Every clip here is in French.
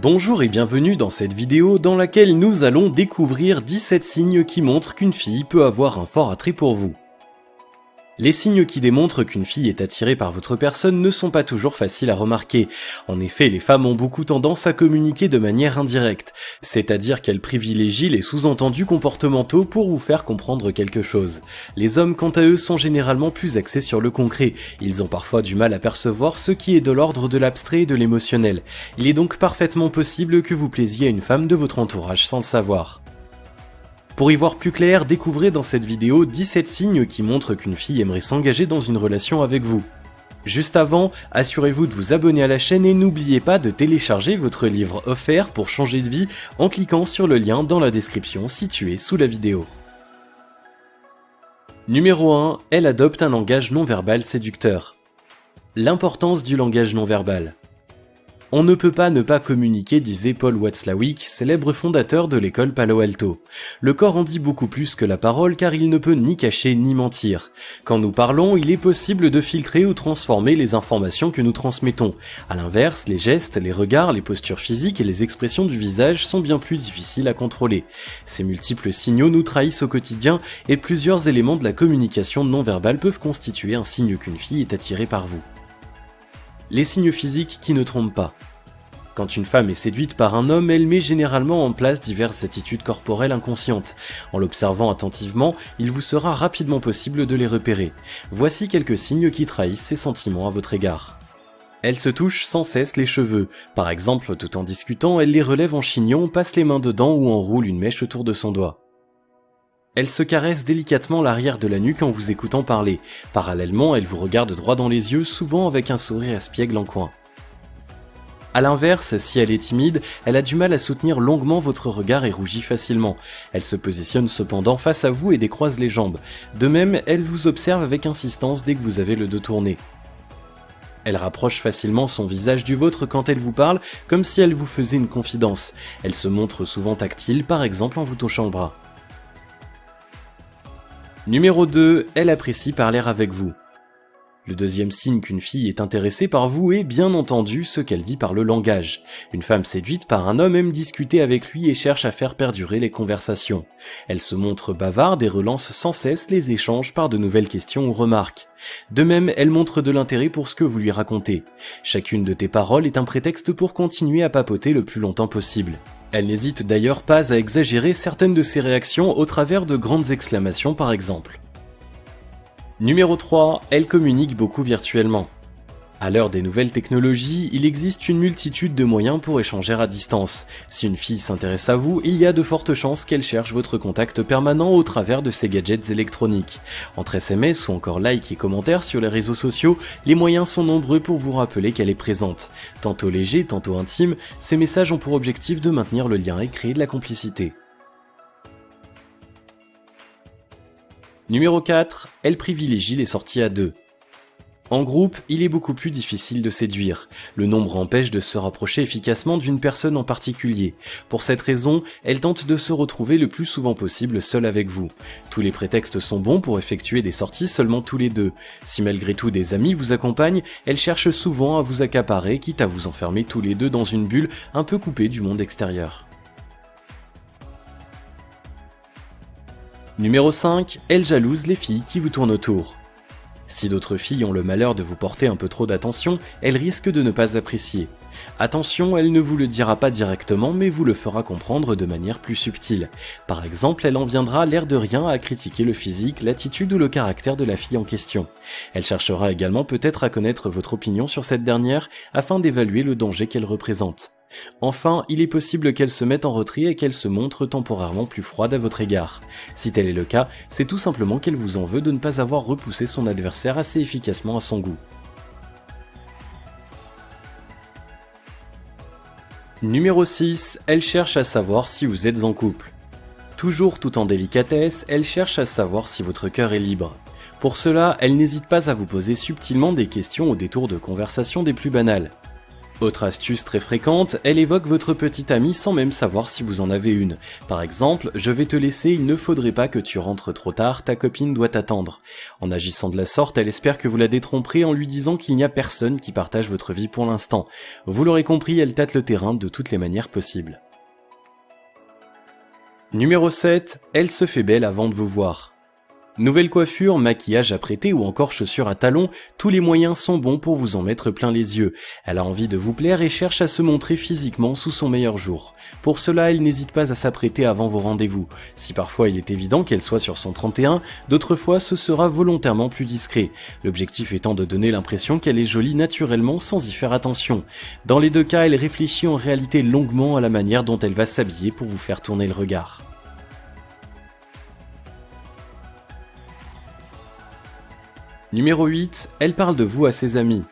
Bonjour et bienvenue dans cette vidéo dans laquelle nous allons découvrir 17 signes qui montrent qu'une fille peut avoir un fort attrait pour vous. Les signes qui démontrent qu'une fille est attirée par votre personne ne sont pas toujours faciles à remarquer. En effet, les femmes ont beaucoup tendance à communiquer de manière indirecte, c'est-à-dire qu'elles privilégient les sous-entendus comportementaux pour vous faire comprendre quelque chose. Les hommes, quant à eux, sont généralement plus axés sur le concret. Ils ont parfois du mal à percevoir ce qui est de l'ordre de l'abstrait et de l'émotionnel. Il est donc parfaitement possible que vous plaisiez à une femme de votre entourage sans le savoir. Pour y voir plus clair, découvrez dans cette vidéo 17 signes qui montrent qu'une fille aimerait s'engager dans une relation avec vous. Juste avant, assurez-vous de vous abonner à la chaîne et n'oubliez pas de télécharger votre livre offert pour changer de vie en cliquant sur le lien dans la description située sous la vidéo. Numéro 1. Elle adopte un langage non-verbal séducteur. L'importance du langage non-verbal. On ne peut pas ne pas communiquer, disait Paul Watzlawick, célèbre fondateur de l'école Palo Alto. Le corps en dit beaucoup plus que la parole car il ne peut ni cacher ni mentir. Quand nous parlons, il est possible de filtrer ou transformer les informations que nous transmettons. À l'inverse, les gestes, les regards, les postures physiques et les expressions du visage sont bien plus difficiles à contrôler. Ces multiples signaux nous trahissent au quotidien et plusieurs éléments de la communication non verbale peuvent constituer un signe qu'une fille est attirée par vous. Les signes physiques qui ne trompent pas. Quand une femme est séduite par un homme, elle met généralement en place diverses attitudes corporelles inconscientes. En l'observant attentivement, il vous sera rapidement possible de les repérer. Voici quelques signes qui trahissent ses sentiments à votre égard. Elle se touche sans cesse les cheveux. Par exemple, tout en discutant, elle les relève en chignon, passe les mains dedans ou enroule une mèche autour de son doigt. Elle se caresse délicatement l'arrière de la nuque en vous écoutant parler. Parallèlement, elle vous regarde droit dans les yeux, souvent avec un sourire espiègle en coin. A l'inverse, si elle est timide, elle a du mal à soutenir longuement votre regard et rougit facilement. Elle se positionne cependant face à vous et décroise les jambes. De même, elle vous observe avec insistance dès que vous avez le dos tourné. Elle rapproche facilement son visage du vôtre quand elle vous parle, comme si elle vous faisait une confidence. Elle se montre souvent tactile, par exemple en vous touchant le bras. Numéro 2. Elle apprécie parler avec vous. Le deuxième signe qu'une fille est intéressée par vous est bien entendu ce qu'elle dit par le langage. Une femme séduite par un homme aime discuter avec lui et cherche à faire perdurer les conversations. Elle se montre bavarde et relance sans cesse les échanges par de nouvelles questions ou remarques. De même, elle montre de l'intérêt pour ce que vous lui racontez. Chacune de tes paroles est un prétexte pour continuer à papoter le plus longtemps possible. Elle n'hésite d'ailleurs pas à exagérer certaines de ses réactions au travers de grandes exclamations par exemple. Numéro 3. Elle communique beaucoup virtuellement. À l'heure des nouvelles technologies, il existe une multitude de moyens pour échanger à distance. Si une fille s'intéresse à vous, il y a de fortes chances qu'elle cherche votre contact permanent au travers de ses gadgets électroniques. Entre SMS ou encore likes et commentaires sur les réseaux sociaux, les moyens sont nombreux pour vous rappeler qu'elle est présente. Tantôt léger, tantôt intime, ces messages ont pour objectif de maintenir le lien et créer de la complicité. Numéro 4. Elle privilégie les sorties à deux. En groupe, il est beaucoup plus difficile de séduire. Le nombre empêche de se rapprocher efficacement d'une personne en particulier. Pour cette raison, elle tente de se retrouver le plus souvent possible seule avec vous. Tous les prétextes sont bons pour effectuer des sorties seulement tous les deux. Si malgré tout des amis vous accompagnent, elle cherche souvent à vous accaparer, quitte à vous enfermer tous les deux dans une bulle un peu coupée du monde extérieur. Numéro 5. Elle jalouse les filles qui vous tournent autour. Si d'autres filles ont le malheur de vous porter un peu trop d'attention, elle risque de ne pas apprécier. Attention, elle ne vous le dira pas directement, mais vous le fera comprendre de manière plus subtile. Par exemple, elle en viendra l'air de rien à critiquer le physique, l'attitude ou le caractère de la fille en question. Elle cherchera également peut-être à connaître votre opinion sur cette dernière, afin d'évaluer le danger qu'elle représente. Enfin, il est possible qu'elle se mette en retrait et qu'elle se montre temporairement plus froide à votre égard. Si tel est le cas, c'est tout simplement qu'elle vous en veut de ne pas avoir repoussé son adversaire assez efficacement à son goût. Numéro 6. Elle cherche à savoir si vous êtes en couple. Toujours tout en délicatesse, elle cherche à savoir si votre cœur est libre. Pour cela, elle n'hésite pas à vous poser subtilement des questions au détour de conversations des plus banales. Autre astuce très fréquente, elle évoque votre petite amie sans même savoir si vous en avez une. Par exemple, je vais te laisser, il ne faudrait pas que tu rentres trop tard, ta copine doit t'attendre. En agissant de la sorte, elle espère que vous la détromperez en lui disant qu'il n'y a personne qui partage votre vie pour l'instant. Vous l'aurez compris, elle tâte le terrain de toutes les manières possibles. Numéro 7, elle se fait belle avant de vous voir. Nouvelle coiffure, maquillage apprêté ou encore chaussures à talons, tous les moyens sont bons pour vous en mettre plein les yeux. Elle a envie de vous plaire et cherche à se montrer physiquement sous son meilleur jour. Pour cela, elle n'hésite pas à s'apprêter avant vos rendez-vous. Si parfois il est évident qu'elle soit sur son 31, d'autres fois ce sera volontairement plus discret. L'objectif étant de donner l'impression qu'elle est jolie naturellement sans y faire attention. Dans les deux cas, elle réfléchit en réalité longuement à la manière dont elle va s'habiller pour vous faire tourner le regard. Numéro 8, elle parle de vous à ses amis.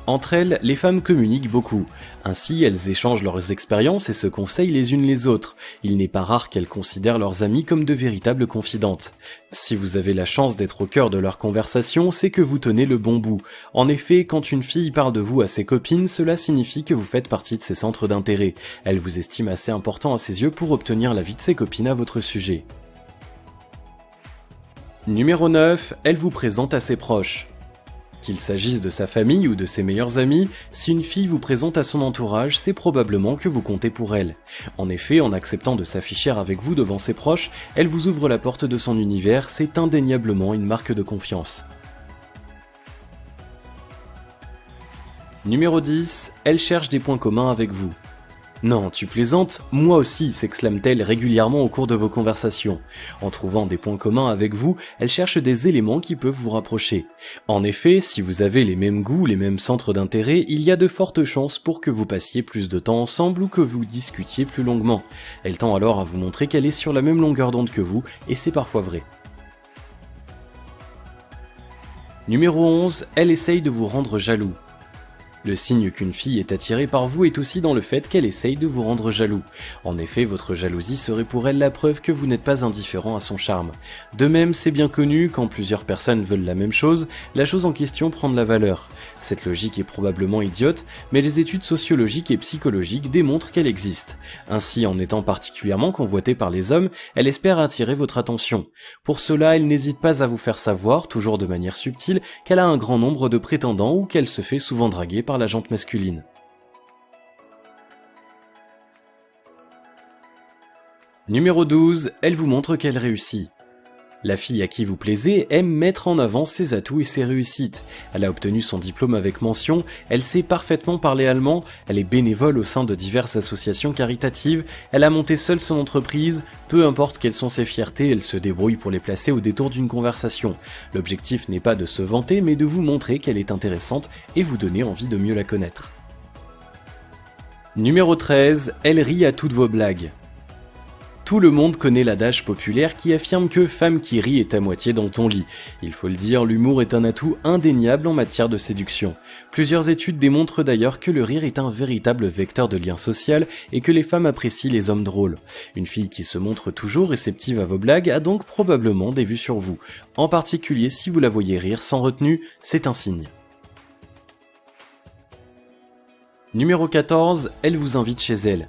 Entre elles, les femmes communiquent beaucoup. Ainsi, elles échangent leurs expériences et se conseillent les unes les autres. Il n'est pas rare qu'elles considèrent leurs amies comme de véritables confidentes. Si vous avez la chance d'être au cœur de leur conversation, c'est que vous tenez le bon bout. En effet, quand une fille parle de vous à ses copines, cela signifie que vous faites partie de ses centres d'intérêt. Elle vous estime assez important à ses yeux pour obtenir l'avis de ses copines à votre sujet. Numéro 9, elle vous présente à ses proches. Qu'il s'agisse de sa famille ou de ses meilleurs amis, si une fille vous présente à son entourage, c'est probablement que vous comptez pour elle. En effet, en acceptant de s'afficher avec vous devant ses proches, elle vous ouvre la porte de son univers, c'est indéniablement une marque de confiance. Numéro 10, elle cherche des points communs avec vous. Non, tu plaisantes, moi aussi, s'exclame-t-elle régulièrement au cours de vos conversations. En trouvant des points communs avec vous, elle cherche des éléments qui peuvent vous rapprocher. En effet, si vous avez les mêmes goûts, les mêmes centres d'intérêt, il y a de fortes chances pour que vous passiez plus de temps ensemble ou que vous discutiez plus longuement. Elle tend alors à vous montrer qu'elle est sur la même longueur d'onde que vous, et c'est parfois vrai. Numéro 11, elle essaye de vous rendre jaloux. Le signe qu'une fille est attirée par vous est aussi dans le fait qu'elle essaye de vous rendre jaloux. En effet, votre jalousie serait pour elle la preuve que vous n'êtes pas indifférent à son charme. De même, c'est bien connu, quand plusieurs personnes veulent la même chose, la chose en question prend de la valeur. Cette logique est probablement idiote, mais les études sociologiques et psychologiques démontrent qu'elle existe. Ainsi, en étant particulièrement convoitée par les hommes, elle espère attirer votre attention. Pour cela, elle n'hésite pas à vous faire savoir, toujours de manière subtile, qu'elle a un grand nombre de prétendants ou qu'elle se fait souvent draguer par la jante masculine. Numéro 12, elle vous montre qu'elle réussit. La fille à qui vous plaisez aime mettre en avant ses atouts et ses réussites. Elle a obtenu son diplôme avec mention, elle sait parfaitement parler allemand, elle est bénévole au sein de diverses associations caritatives, elle a monté seule son entreprise, peu importe quelles sont ses fiertés, elle se débrouille pour les placer au détour d'une conversation. L'objectif n'est pas de se vanter, mais de vous montrer qu'elle est intéressante et vous donner envie de mieux la connaître. Numéro 13, elle rit à toutes vos blagues. Tout le monde connaît l'adage populaire qui affirme que femme qui rit est à moitié dans ton lit. Il faut le dire, l'humour est un atout indéniable en matière de séduction. Plusieurs études démontrent d'ailleurs que le rire est un véritable vecteur de lien social et que les femmes apprécient les hommes drôles. Une fille qui se montre toujours réceptive à vos blagues a donc probablement des vues sur vous. En particulier si vous la voyez rire sans retenue, c'est un signe. Numéro 14, elle vous invite chez elle.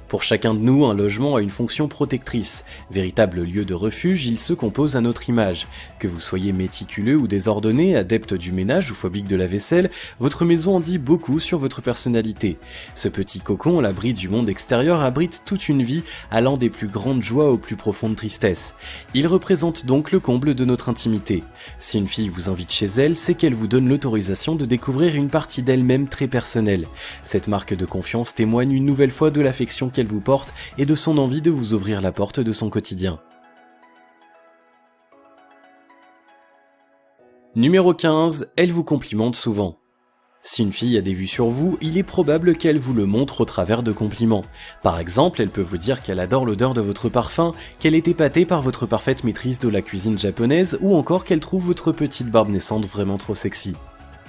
Pour chacun de nous, un logement a une fonction protectrice. Véritable lieu de refuge, il se compose à notre image. Que vous soyez méticuleux ou désordonné, adepte du ménage ou phobique de la vaisselle, votre maison en dit beaucoup sur votre personnalité. Ce petit cocon, à l'abri du monde extérieur, abrite toute une vie, allant des plus grandes joies aux plus profondes tristesses. Il représente donc le comble de notre intimité. Si une fille vous invite chez elle, c'est qu'elle vous donne l'autorisation de découvrir une partie d'elle-même très personnelle. Cette marque de confiance témoigne une nouvelle fois de l'affection qu'elle vous porte et de son envie de vous ouvrir la porte de son quotidien. Numéro 15, elle vous complimente souvent. Si une fille a des vues sur vous, il est probable qu'elle vous le montre au travers de compliments. Par exemple, elle peut vous dire qu'elle adore l'odeur de votre parfum, qu'elle est épatée par votre parfaite maîtrise de la cuisine japonaise ou encore qu'elle trouve votre petite barbe naissante vraiment trop sexy.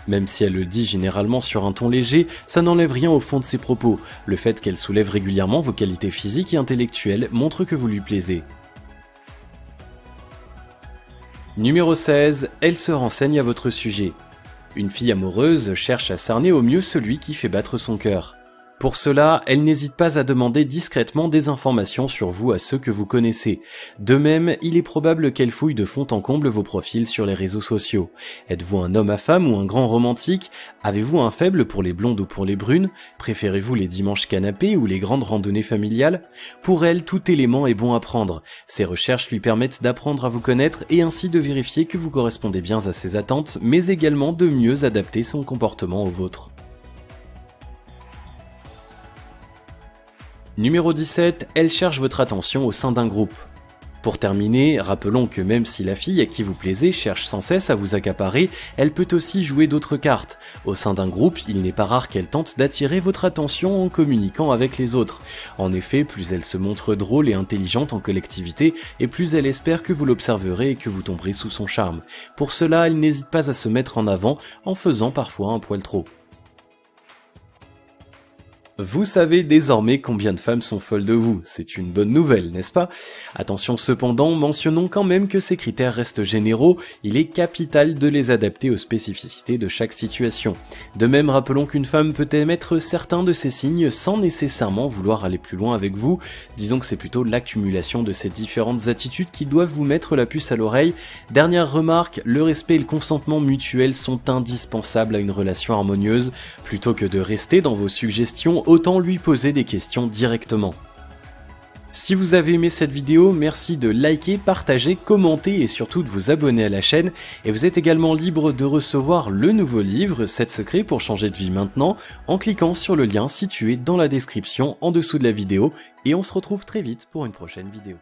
Même si elle le dit généralement sur un ton léger, ça n'enlève rien au fond de ses propos. Le fait qu'elle soulève régulièrement vos qualités physiques et intellectuelles montre que vous lui plaisez. Numéro 16, elle se renseigne à votre sujet. Une fille amoureuse cherche à cerner au mieux celui qui fait battre son cœur. Pour cela, elle n'hésite pas à demander discrètement des informations sur vous à ceux que vous connaissez. De même, il est probable qu'elle fouille de fond en comble vos profils sur les réseaux sociaux. Êtes-vous un homme à femme ou un grand romantique? Avez-vous un faible pour les blondes ou pour les brunes? Préférez-vous les dimanches canapés ou les grandes randonnées familiales? Pour elle, tout élément est bon à prendre. Ces recherches lui permettent d'apprendre à vous connaître et ainsi de vérifier que vous correspondez bien à ses attentes, mais également de mieux adapter son comportement au vôtre. Numéro 17, elle cherche votre attention au sein d'un groupe. Pour terminer, rappelons que même si la fille à qui vous plaisez cherche sans cesse à vous accaparer, elle peut aussi jouer d'autres cartes. Au sein d'un groupe, il n'est pas rare qu'elle tente d'attirer votre attention en communiquant avec les autres. En effet, plus elle se montre drôle et intelligente en collectivité, et plus elle espère que vous l'observerez et que vous tomberez sous son charme. Pour cela, elle n'hésite pas à se mettre en avant en faisant parfois un poil trop. Vous savez désormais combien de femmes sont folles de vous, c'est une bonne nouvelle, n'est-ce pas? Attention cependant, mentionnons quand même que ces critères restent généraux, il est capital de les adapter aux spécificités de chaque situation. De même, rappelons qu'une femme peut émettre certains de ces signes sans nécessairement vouloir aller plus loin avec vous, disons que c'est plutôt l'accumulation de ces différentes attitudes qui doivent vous mettre la puce à l'oreille. Dernière remarque, le respect et le consentement mutuel sont indispensables à une relation harmonieuse, plutôt que de rester dans vos suggestions, autant lui poser des questions directement. Si vous avez aimé cette vidéo, merci de liker, partager, commenter et surtout de vous abonner à la chaîne. Et vous êtes également libre de recevoir le nouveau livre 7 secrets pour changer de vie maintenant en cliquant sur le lien situé dans la description en dessous de la vidéo. Et on se retrouve très vite pour une prochaine vidéo.